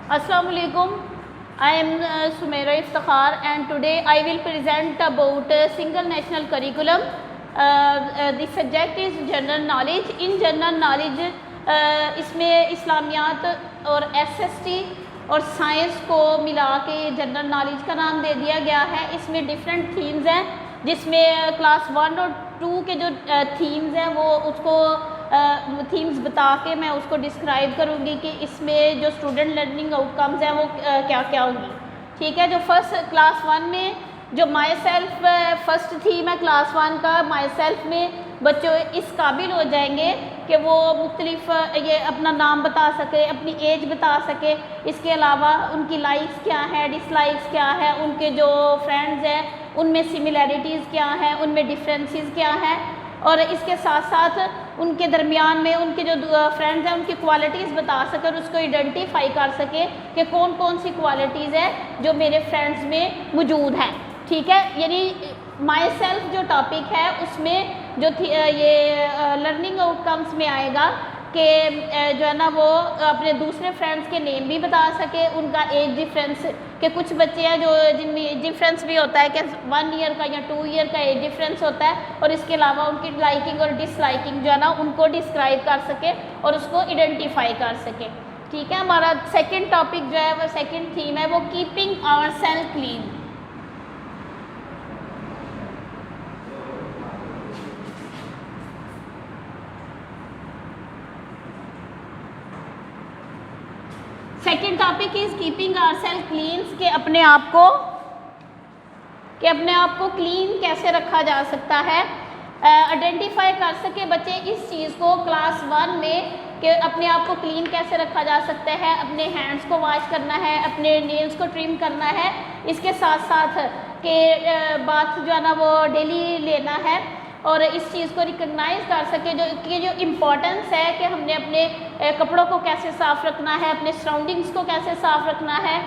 Assalamu alaikum. I am Sumaira Iftikhar and today I will present about single national curriculum. The subject is general knowledge. In general knowledge इसमें इस्लामियात और SST और science को मिला के general knowledge का नाम दे दिया गया है। इसमें डिफरेंट थीम्स हैं जिसमें क्लास 1 और 2 के जो थीम्स हैं वो उसको थीम्स बता के मैं उसको डिस्क्राइब करूँगी कि इसमें जो स्टूडेंट लर्निंग आउटकम्स हैं वो क्या क्या होंगी। ठीक है, जो फर्स्ट क्लास 1 में जो माई सेल्फ फर्स्ट थीम है क्लास 1 का, माई सेल्फ में बच्चों इस काबिल हो जाएंगे कि वो मुख्तलिफ ये अपना नाम बता सके, अपनी एज बता सके, इसके अलावा उनकी लाइक्स क्या है, डिसलाइक्स क्या है, उनके जो फ्रेंड्स हैं उनमें सिमिलैरिटीज़ क्या हैं, उनमें डिफरेंसेस क्या हैं, और इसके साथ साथ उनके दरमियान में उनके जो फ्रेंड्स हैं उनकी क्वालिटीज़ बता सके और उसको आइडेंटिफाई कर सके कि कौन कौन सी क्वालिटीज़ है जो मेरे फ्रेंड्स में मौजूद हैं। ठीक है, यानी माई सेल्फ जो टॉपिक है उसमें जो ये लर्निंग आउटकम्स में आएगा कि जो है ना वो अपने दूसरे फ्रेंड्स के नेम भी बता सके, उनका एज डिफरेंस के कुछ बच्चे हैं जो जिनमें एज डिफरेंस भी होता है कि 1 ईयर का या 2 ईयर का एज डिफरेंस होता है, और इसके अलावा उनकी लाइकिंग और डिसलाइकिंग जो है ना उनको डिस्क्राइब कर सके और उसको आइडेंटिफाई कर सके। ठीक है, हमारा सेकेंड टॉपिक जो है वो सेकेंड थीम है वो keeping our self clean. Second topic is keeping our self clean, के अपने आप को क्लीन कैसे रखा जा सकता है, आइडेंटिफाई कर सके बच्चे इस चीज़ को क्लास 1 में कि अपने आप को क्लीन कैसे रखा जा सकता है, अपने हैंड्स को वॉश करना है, अपने नेल्स को ट्रिम करना है, इसके साथ साथ के बाथ जो है ना वो डेली लेना है, और इस चीज़ को रिकग्नाइज कर सके जो इम्पोर्टेंस है कि हमने अपने कपड़ों को कैसे साफ़ रखना है, अपने सराउंडिंग्स को कैसे साफ़ रखना है।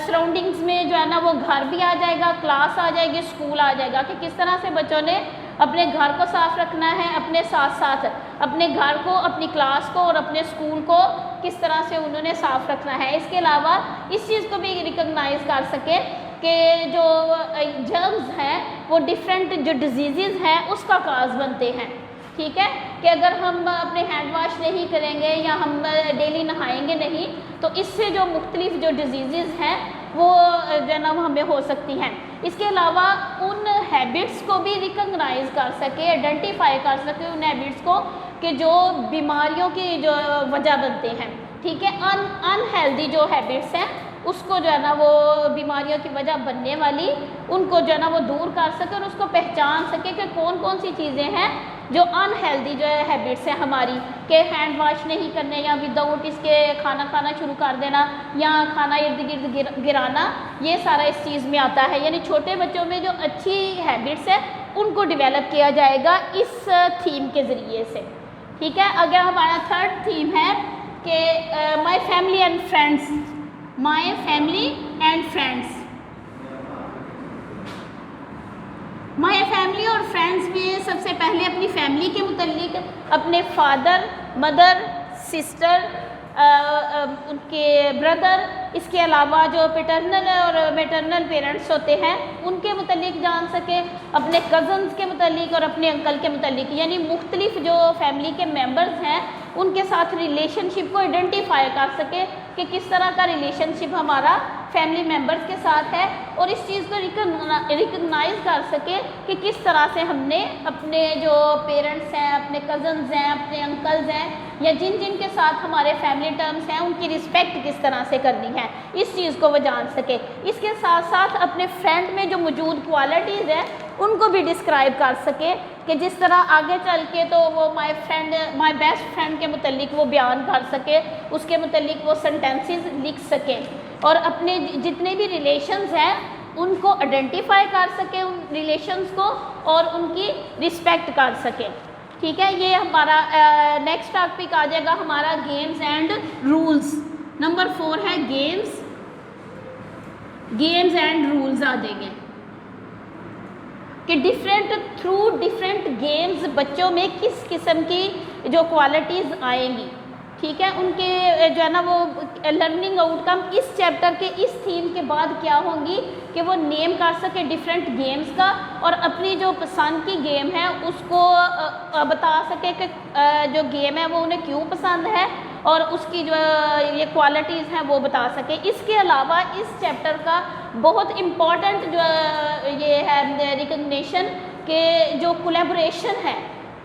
सराउंडिंग्स में जो है ना वो घर भी आ जाएगा, क्लास आ जाएगी, स्कूल आ जाएगा कि किस तरह से बच्चों ने अपने घर को साफ़ रखना है, अपने साथ साथ अपने घर को, अपनी क्लास को और अपने स्कूल को किस तरह से उन्होंने साफ़ रखना है। इसके अलावा इस चीज़ को भी रिकग्नाइज कर सके कि जो जर्म्स हैं वो डिफरेंट जो डिजीज़ हैं उसका काज बनते हैं। ठीक है, कि अगर हम अपने हैंड वॉश नहीं करेंगे या हम डेली नहाएंगे नहीं तो इससे जो मुख्तलिफ जो डिजीज़ हैं वो जो है ना हमें हो सकती हैं। इसके अलावा उन हैबिट्स को भी रिकग्नाइज कर सके, आइडेंटिफाई कर सके उन हैबिट्स को कि जो बीमारियों की जो वजह बनते हैं। ठीक है, अनहेल्दी जो हैबिट्स हैं उसको जो है ना वो बीमारियों की वजह बनने वाली उनको जो है ना वो दूर कर सके और उसको पहचान सके कि कौन कौन सी चीज़ें हैं जो अनहेल्दी जो है हैबिट्स हैं हमारी, के हैंड वॉश नहीं करने या विदाउट इसके खाना खाना शुरू कर देना या खाना इर्द गिर्द गिराना, ये सारा इस चीज़ में आता है। यानी छोटे बच्चों में जो अच्छी हैबिट्स है उनको डेवलप किया जाएगा इस थीम के ज़रिए से। ठीक है, अगर हमारा थर्ड थीम है कि my family and friends, my family and friends. My family और फ्रेंड्स में सबसे पहले अपनी फैमिली के मुतल्लिक अपने फादर, मदर, सिस्टर, उनके ब्रदर, इसके अलावा जो पैटर्नल और मैटरनल पेरेंट्स होते हैं उनके मुतल्लिक जान सके, अपने कज़न्स के मुतल्लिक और अपने अंकल के मुतल्लिक, यानी मुख्तलिफ जो फैमिली के मेंबर्स हैं उनके साथ रिलेशनशिप को आइडेंटिफाई कर सके कि किस तरह का रिलेशनशिप हमारा फैमिली मेंबर्स के साथ है, और इस चीज़ को रिकग्नाइज कर सके कि किस तरह से हमने अपने जो पेरेंट्स हैं, अपने कज़न्स हैं, अपने अंकल्स हैं या जिन जिन के साथ हमारे फैमिली टर्म्स हैं उनकी रिस्पेक्ट किस तरह से करनी है, इस चीज़ को वो जान सके। इसके साथ साथ अपने फ्रेंड में जो मौजूद क्वालिटीज़ हैं उनको भी डिस्क्राइब कर सके कि जिस तरह आगे चल के तो वो माई बेस्ट फ्रेंड के मुतल्लिक वो बयान कर सके, उसके मुतल्लिक वो सेंटेंसेस लिख सके, और अपने जितने भी रिलेशंस हैं उनको आइडेंटिफाई कर सके उन रिलेशंस को और उनकी रिस्पेक्ट कर सके। ठीक है, ये हमारा नेक्स्ट टॉपिक आ जाएगा हमारा गेम्स एंड रूल्स। नंबर 4 है गेम्स एंड रूल्स आ जाएंगे कि डिफरेंट गेम्स बच्चों में किस किस्म की जो क्वालिटीज़ आएंगी। ठीक है, उनके जो है ना वो लर्निंग आउटकम इस चैप्टर के इस थीम के बाद क्या होंगी कि वो नेम कर सके डिफरेंट गेम्स का, और अपनी जो पसंद की गेम है उसको बता सके कि जो गेम है वो उन्हें क्यों पसंद है, और उसकी जो ये क्वालिटीज़ हैं वो बता सके। इसके अलावा इस चैप्टर का बहुत इम्पॉर्टेंट जो ये है रिकग्निशन के जो कोलैबोरेशन है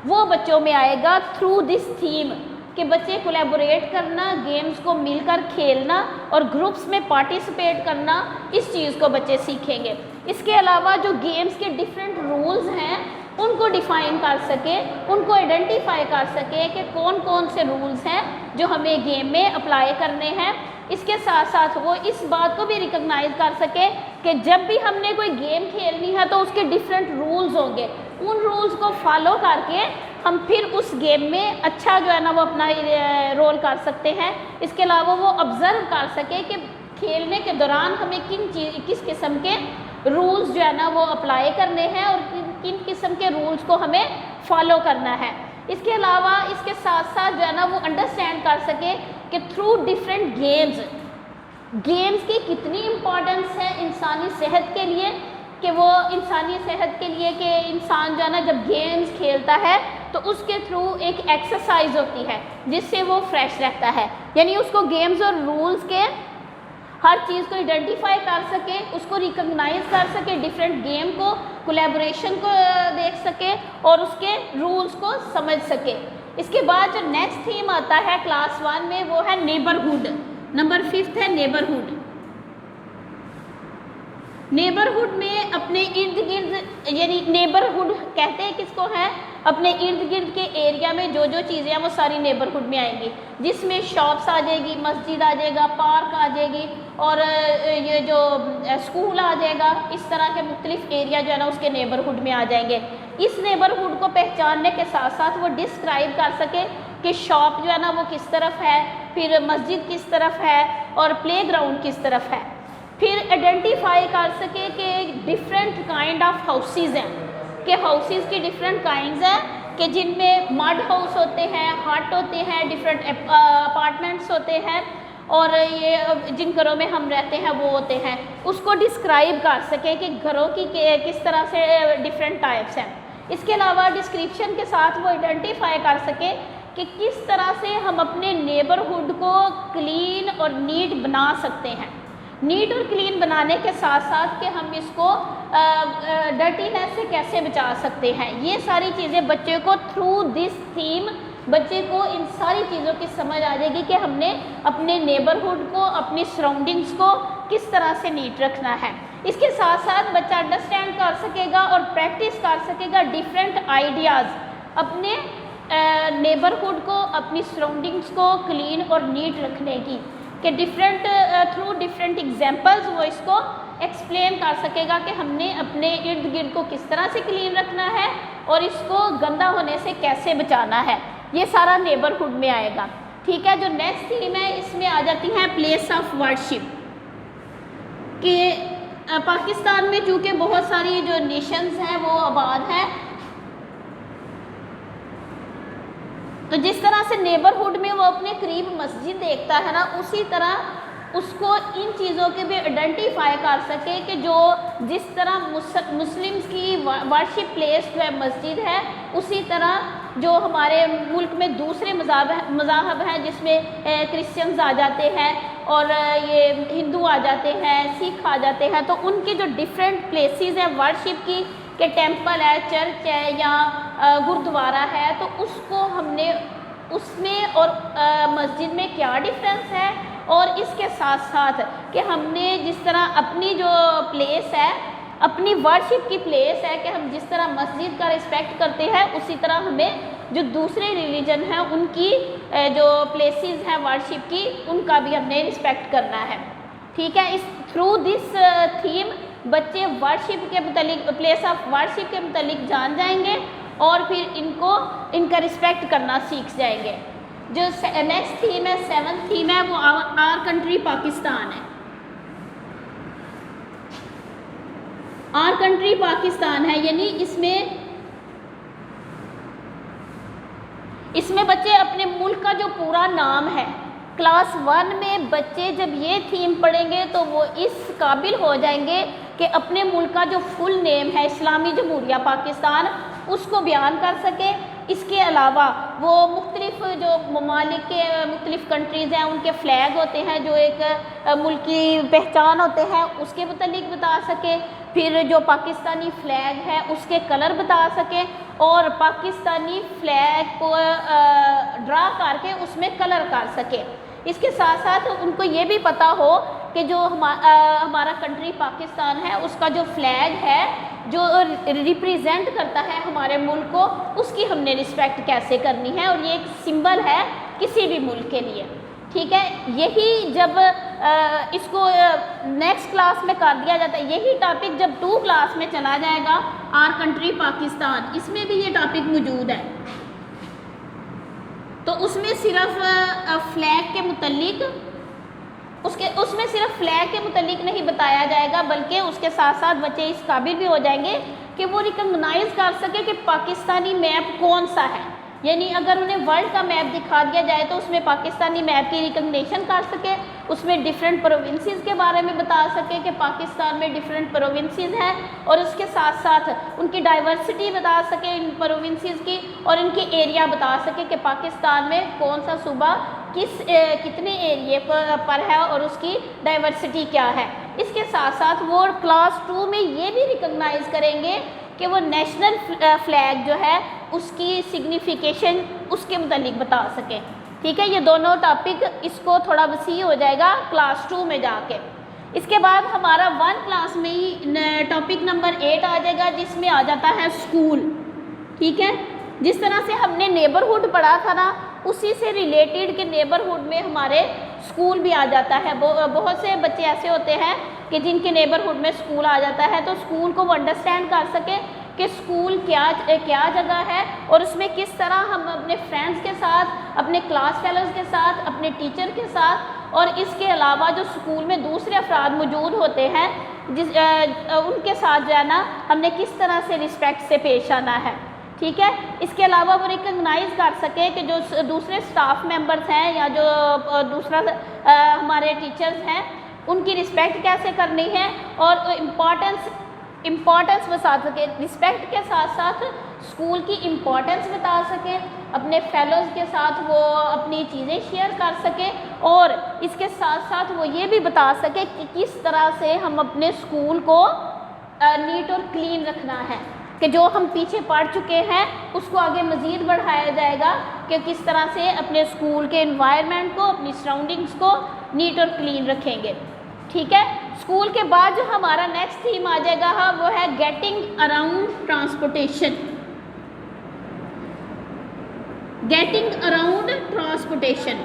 वो बच्चों में आएगा थ्रू दिस थीम, कि बच्चे कोलैबोरेट करना, गेम्स को मिलकर खेलना और ग्रुप्स में पार्टिसिपेट करना, इस चीज़ को बच्चे सीखेंगे। इसके अलावा जो गेम्स के डिफरेंट रूल्स हैं उनको डिफ़ाइन कर सके, उनको आइडेंटिफाई कर सके कि कौन कौन से रूल्स हैं जो हमें गेम में अप्लाई करने हैं। इसके साथ साथ वो इस बात को भी रिकग्नाइज कर सके कि जब भी हमने कोई गेम खेलनी है तो उसके डिफरेंट रूल्स होंगे, उन रूल्स को फॉलो करके हम फिर उस गेम में अच्छा जो है ना वो अपना रोल कर सकते हैं। इसके अलावा वो ऑब्ज़र्व कर सके कि खेलने के दौरान हमें किस किस्म के रूल्स जो है ना वो अप्लाई करने हैं और किन किस्म के रूल्स को हमें फॉलो करना है। इसके अलावा इसके साथ साथ जो है ना वो अंडरस्टैंड कर सके कि थ्रू डिफरेंट गेम्स की कितनी इम्पोर्टेंस है इंसानी सेहत के लिए, कि वो इंसानी सेहत के लिए कि इंसान जो है ना जब गेम्स खेलता है तो उसके थ्रू एक एक्सरसाइज होती है जिससे वो फ्रेश रहता है, यानी उसको गेम्स और रूल्स के हर चीज़ को आइडेंटिफाई कर सके, उसको रिकग्नाइज कर सके, डिफरेंट गेम को, कोलैबोरेशन को देख सके और उसके रूल्स को समझ सके। इसके बाद जो नेक्स्ट थीम आता है क्लास 1 में वो है नेबरहुड। नंबर 5 है नेबरहुड। नेबरहुड में अपने इर्द गिर्द, यानी नेबरहुड कहते हैं किसको है, अपने इर्द गिर्द के एरिया में जो जो चीज़ें हैं वो सारी नेबरहुड में आएंगी, जिसमें शॉप्स आ जाएगी, मस्जिद आ जाएगा, पार्क आ जाएगी और ये जो स्कूल आ जाएगा। इस तरह के मुख्तलिफ एरिया जो है ना उसके नेबरहुड में आ जाएंगे। इस नेबरहुड को पहचानने के साथ साथ वो डिस्क्राइब कर सके कि शॉप जो है ना वो किस तरफ है, फिर मस्जिद किस तरफ है और प्लेग्राउंड किस तरफ है। फिर आइडेंटिफाई कर सके कि डिफरेंट काइंड ऑफ हाउसेस हैं, कि हाउसेस की डिफरेंट काइंड्स हैं, कि जिनमें मड हाउस होते हैं, हट होते हैं, डिफरेंट अपार्टमेंट्स होते हैं और ये जिन घरों में हम रहते हैं वो होते हैं। उसको डिस्क्राइब कर सके कि घरों की किस तरह से डिफरेंट टाइप्स हैं। इसके अलावा डिस्क्रिप्शन के साथ वो आइडेंटिफाई कर सके कि किस तरह से हम अपने नेबरहुड को क्लीन और नीट बना सकते हैं। नीट और क्लीन बनाने के साथ साथ कि हम इसको डर्टीनेस से कैसे बचा सकते हैं। ये सारी चीज़ें बच्चे को थ्रू दिस थीम बच्चे को इन सारी चीज़ों की समझ आ जाएगी कि हमने अपने नेबरहुड को, अपनी सराउंडिंग्स को किस तरह से नीट रखना है। इसके साथ साथ बच्चा अंडरस्टैंड कर सकेगा और प्रैक्टिस कर सकेगा डिफरेंट आइडियाज़ अपने नेबरहुड को, अपनी सराउंडिंग्स को क्लीन और नीट रखने की, कि डिफरेंट थ्रू डिफरेंट एग्जांपल्स वो इसको एक्सप्लेन कर सकेगा कि हमने अपने इर्द गिर्द को किस तरह से क्लीन रखना है और इसको गंदा होने से कैसे बचाना है। ये सारा नेबरहुड में आएगा। ठीक है, जो नेक्स्ट थीम है इसमें आ जाती है प्लेस ऑफ वर्शिप। कि पाकिस्तान में चूँकि बहुत सारी जो नेशंस हैं वो आबाद हैं, तो जिस तरह से नेबरहुड में वो अपने करीब मस्जिद देखता है ना, उसी तरह उसको इन चीज़ों के भी आइडेंटिफाई कर सके कि जो जिस तरह मुस्लिम्स की वर्शिप प्लेस जो है मस्जिद है, उसी तरह जो हमारे मुल्क में दूसरे मज़ाहब हैं जिसमें क्रिश्चियंस आ जाते हैं और ये हिंदू आ जाते हैं, सिख आ जाते हैं, तो उनके जो डिफरेंट प्लेसेस हैं वर्शिप की, कि टेंपल है, चर्च है या गुरुद्वारा है, तो उसको हमने उसमें और मस्जिद में क्या डिफरेंस है, और इसके साथ साथ कि हमने जिस तरह अपनी जो प्लेस है, अपनी वर्शिप की प्लेस है, कि हम जिस तरह मस्जिद का रिस्पेक्ट करते हैं उसी तरह हमें जो दूसरे रिलीजन हैं उनकी जो प्लेसेस हैं वर्शिप की, उनका भी हमने रिस्पेक्ट करना है। ठीक है, इस थ्रू दिस थीम बच्चे वर्शिप के मुतालिक, प्लेस ऑफ वर्शिप के मुतालिक जान जाएंगे और फिर इनका रिस्पेक्ट करना सीख जाएंगे। जो नेक्स्ट थीम है, 7th थीम है, वो आवर कंट्री पाकिस्तान है। आवर कंट्री पाकिस्तान है, यानी इसमें इसमें बच्चे अपने मुल्क का जो पूरा नाम है, क्लास 1 में बच्चे जब ये थीम पढ़ेंगे तो वो इस काबिल हो जाएंगे कि अपने मुल्क का जो फुल नेम है इस्लामी जमहूरिया पाकिस्तान, उसको बयान कर सके। इसके अलावा वो मुख्तलिफ जो ममालिक के मुख्तलिफ कंट्रीज़ हैं उनके फ़्लैग होते हैं जो एक मुल्क की पहचान होते हैं, उसके मुतालिक बता सके। फिर जो पाकिस्तानी फ़्लैग है उसके कलर बता सके और पाकिस्तानी फ़्लैग को ड्रा करके उसमें कलर कर सके। इसके साथ साथ उनको ये भी पता हो कि जो हमारा कंट्री पाकिस्तान है उसका जो फ़्लैग है जो रिप्रेजेंट करता है हमारे मुल्क को, उसकी हमने रिस्पेक्ट कैसे करनी है और ये एक सिंबल है किसी भी मुल्क के लिए। ठीक है, यही जब इसको नेक्स्ट क्लास में कर दिया जाता है, यही टॉपिक जब 2 क्लास में चला जाएगा आर कंट्री पाकिस्तान, इसमें भी ये टॉपिक मौजूद है। तो उसमें सिर्फ फ्लैग के मुतल्लिक उसमें सिर्फ फ्लैग के मुतल्लिक नहीं बताया जाएगा, बल्कि उसके साथ साथ बच्चे इस काबिल भी हो जाएंगे कि वो रिकॉग्नाइज कर सके कि पाकिस्तानी मैप कौन सा है। यानी अगर उन्हें वर्ल्ड का मैप दिखा दिया जाए तो उसमें पाकिस्तानी मैप की रिकॉग्निशन कर सके, उसमें डिफरेंट प्रोविंसेस के बारे में बता सके कि पाकिस्तान में डिफरेंट प्रोविंसेस हैं और उसके साथ साथ उनकी डाइवर्सिटी बता सके इन प्रोविंसेस की और इनके एरिया बता सके कि पाकिस्तान में कौन सा सूबा कितने एरिए पर है और उसकी डाइवर्सिटी क्या है। इसके साथ साथ वो क्लास 2 में ये भी रिकॉग्नाइज करेंगे कि वो नेशनल फ्लैग जो है उसकी सिग्निफिकेशन उसके मुतालिक बता सकें। ठीक है, ये दोनों टॉपिक इसको थोड़ा वसी हो जाएगा क्लास 2 में जाके। इसके बाद हमारा 1 क्लास में ही टॉपिक नंबर 8 आ जाएगा जिसमें आ जाता है स्कूल। ठीक है, जिस तरह से हमने नेबरहुड पढ़ा था ना, उसी से रिलेटेड के नेबरहुड में हमारे स्कूल भी आ जाता है। बहुत से बच्चे ऐसे होते हैं कि जिनके नेबरहुड में स्कूल आ जाता है, तो स्कूल को वो अंडरस्टैंड कर सके कि स्कूल क्या जगह है और उसमें किस तरह हम अपने फ्रेंड्स के साथ, अपने क्लास फेलोज़ के साथ, अपने टीचर के साथ और इसके अलावा जो स्कूल में दूसरे अफराद मौजूद होते हैं उनके साथ जो है ना हमने किस तरह से रिस्पेक्ट से पेश आना है। ठीक है, इसके अलावा वो रिकॉग्नाइज कर सके कि जो दूसरे स्टाफ मेंबर्स हैं या जो दूसरा हमारे टीचर्स हैं उनकी रिस्पेक्ट कैसे करनी है और इम्पॉर्टेंस बता सके। रिस्पेक्ट के साथ साथ स्कूल की इम्पॉर्टेंस बता सके, अपने फेलोज़ के साथ वो अपनी चीज़ें शेयर कर सके और इसके साथ साथ वो ये भी बता सके कि किस तरह से हम अपने स्कूल को नीट और क्लीन रखना है, कि जो हम पीछे पढ़ चुके हैं उसको आगे मज़ीद बढ़ाया जाएगा कि किस तरह से अपने स्कूल के एनवायरनमेंट को, अपनी सराउंडिंग्स को नीट और क्लीन रखेंगे। ठीक है, स्कूल के बाद जो हमारा नेक्स्ट थीम आ जाएगा वो है getting around transportation. Getting around transportation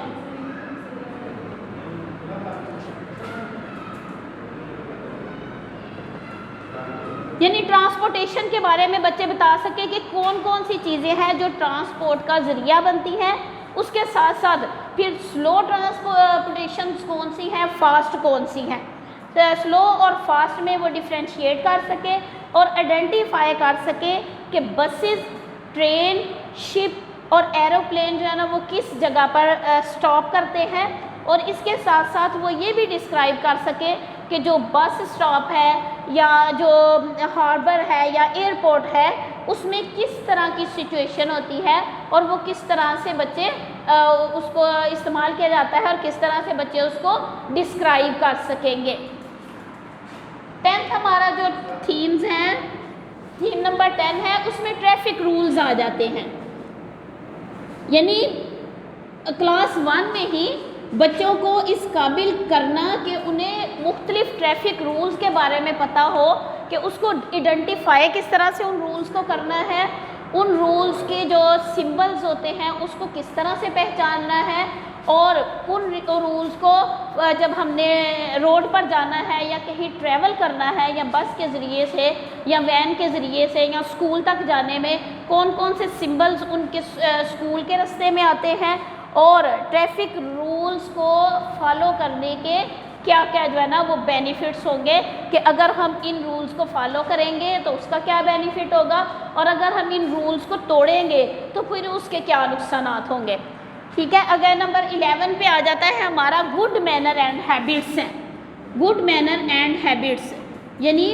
यानी ट्रांसपोर्टेशन के बारे में बच्चे बता सके कि कौन कौन सी चीज़ें हैं जो ट्रांसपोर्ट का ज़रिया बनती हैं। उसके साथ साथ फिर स्लो ट्रांसपोर्टेशन कौन सी हैं, फास्ट कौन सी हैं। तो स्लो और फास्ट में वो डिफ्रेंशिएट कर सके और आइडेंटिफाई कर सके कि बसेस, ट्रेन, शिप और एरोप्लेन जो है ना वो किस जगह पर स्टॉप करते हैं और इसके साथ साथ वो ये भी डिस्क्राइब कर सके कि जो बस स्टॉप है या जो हार्बर है या एयरपोर्ट है उसमें किस तरह की सिचुएशन होती है और वो किस तरह से बच्चे उसको इस्तेमाल किया जाता है और किस तरह से बच्चे उसको डिस्क्राइब कर सकेंगे। 10th हमारा जो थीम्स हैं, थीम नंबर 10 है, उसमें ट्रैफिक रूल्स आ जाते हैं। यानी क्लास 1 में ही बच्चों को इस काबिल करना कि उन्हें मुख्तलिफ ट्रैफिक रूल्स के बारे में पता हो कि उसको आइडेंटिफाई किस तरह से उन रूल्स को करना है, उन रूल्स के जो सिंबल्स होते हैं उसको किस तरह से पहचानना है और उन रूल्स को जब हमने रोड पर जाना है या कहीं ट्रैवल करना है या बस के ज़रिए से या वैन के ज़रिए से या स्कूल तक जाने में कौन कौन से सिंबल्स उनके स्कूल के रास्ते में आते हैं और ट्रैफिक रूल्स को फॉलो करने के क्या क्या जो है ना वो बेनिफिट्स होंगे कि अगर हम इन रूल्स को फॉलो करेंगे तो उसका क्या बेनिफिट होगा, और अगर हम इन रूल्स को तोड़ेंगे तो फिर उसके क्या नुकसान होंगे। ठीक है, अगर नंबर 11 पे आ जाता है हमारा गुड मैनर एंड हैबिट्स हैं। गुड मैनर एंड हैबिट्स यानी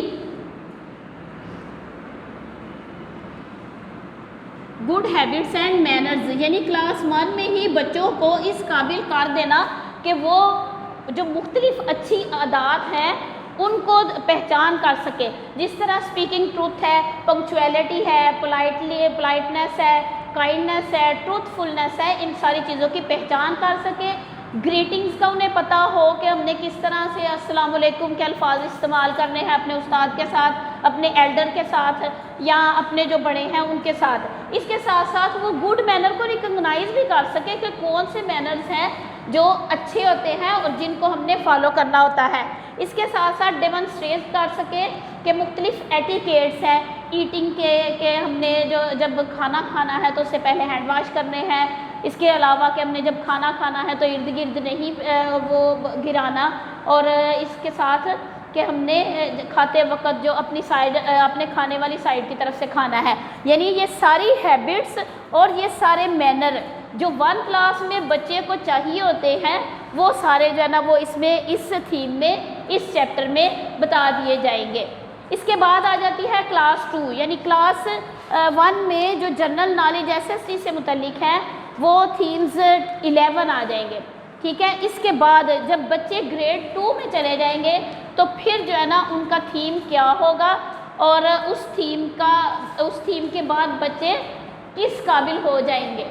गुड हैबिट्स एंड मैनर्स, यानी क्लास 1 में ही बच्चों को इस काबिल कर देना कि वो जो मुख्तलिफ अच्छी आदत हैं उनको पहचान कर सके। जिस तरह स्पीकिंग ट्रूथ है, पंक्चुअलिटी है, पोलाइटनेस है, काइंडनेस है, ट्रूथफुलनेस है, इन सारी चीज़ों की पहचान कर सके। ग्रीटिंग्स का उन्हें पता हो कि हमने किस तरह से अस्सलाम वालेकुम के अल्फाज इस्तेमाल करने हैं अपने उस्ताद के साथ, अपने एल्डर के साथ या अपने जो बड़े हैं उनके साथ। इसके साथ साथ वो गुड मैनर को रिकग्नाइज भी कर सके कि कौन से मैनर्स हैं जो अच्छे होते हैं और जिनको हमने फॉलो करना होता है। इसके साथ साथ डेमोन्स्ट्रेट कर सके कि मुख्तलिफ एटिकेट्स हैं ईटिंग के हमने जो जब खाना खाना है तो उससे पहले हैंड वॉश करने हैं। इसके अलावा कि हमने जब खाना खाना है तो इर्द गिर्द नहीं वो गिराना, और इसके साथ कि हमने खाते वक्त जो अपनी साइड अपने खाने वाली साइड की तरफ से खाना है। यानी ये सारी हैबिट्स और ये सारे मैनर जो 1 क्लास में बच्चे को चाहिए होते हैं वो सारे जो है ना वो इसमें इस थीम में इस चैप्टर में बता दिए जाएंगे। इसके बाद आ जाती है क्लास 2, यानी क्लास 1 में जो जनरल नॉलेज एसएसटी से मुतल्लिक है वो थीम्स 11 आ जाएंगे। ठीक है, इसके बाद जब बच्चे ग्रेड 2 में चले जाएंगे तो फिर जो है ना उनका थीम क्या होगा और उस थीम के बाद बच्चे किस काबिल हो जाएंगे।